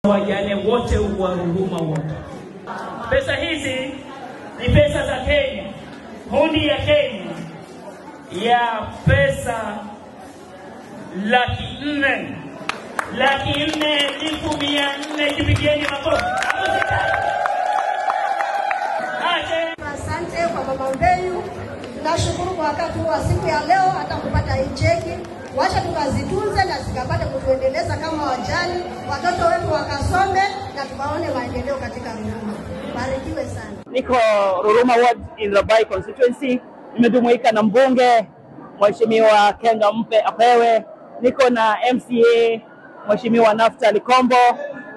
Wajane wote wa Ruvuma wote. Pesa hizi ni pesa za Kenya. Hundi ya Kenya ya pesa 4,400,400 kipigeni makofi. Asante kwa Mama Mbeyu. Tunashukuru kwa wakati wa siku ya leo hata kupata hii cheki. Wacha tukazitunze na zikapate kutuendeleza kama wajane, watoto wetu wakasome na tukaone maendeleo katika Ruvuma. Barikiwe sana. Niko Ruvuma Ward in Rabai constituency. Nimejumuika na mbunge Mheshimiwa Kenga Mpe Apewe. Niko na MCA Mheshimiwa Naftali Kombo.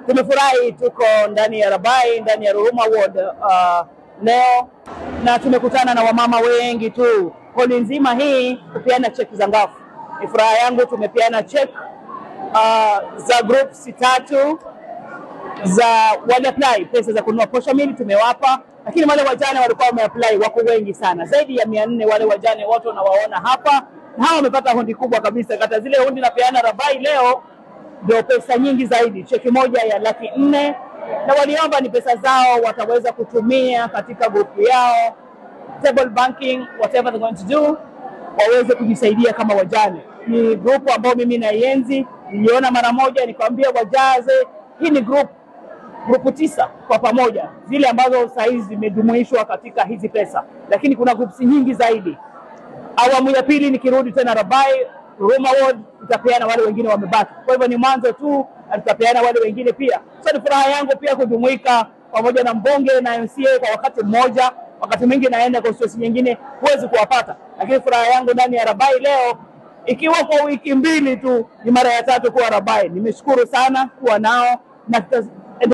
Tumefurahi tuko ndani ya Rabai, ndani ya Ruvuma Ward leo, na tumekutana na wamama wengi tu. Holi nzima hii kupeana cheki za ngafu. Ni furaha yangu tumepeana check za groups 3 za wale apply pesa za kununua posho mili tumewapa, lakini wale wajane walikuwa wameapply wako wengi sana, zaidi ya 400 wale wajane wote unawaona hapa, na hao wamepata hundi kubwa kabisa. Kata zile hundi napeana Rabai leo ndio pesa nyingi zaidi, cheki moja ya 400,000, na waliomba ni pesa zao wataweza kutumia katika grupu yao, table banking, whatever they're going to do, waweze kujisaidia kama wajane. Ni grupu ambao mimi naienzi, niliona mara moja nikamwambia wajaze. Hii ni grupu 9 kwa pamoja, zile ambazo saizi zimejumuishwa katika hizi pesa, lakini kuna groups nyingi zaidi. Awamu ya pili nikirudi tena Rabai, Ruvuma Ward tutapeana wale wengine wamebaki. Kwa hivyo ni mwanzo tu, tutapeana wale wengine pia. So ni furaha yangu pia kujumuika pamoja na mbunge na MCA kwa wakati mmoja. Wakati mwingi naenda constituency nyingine huwezi kuwapata, lakini furaha yangu ndani ya Rabai leo, ikiwa kwa wiki 2 tu, ni mara ya 3 kuwa Rabai. Nimeshukuru sana kuwa nao, na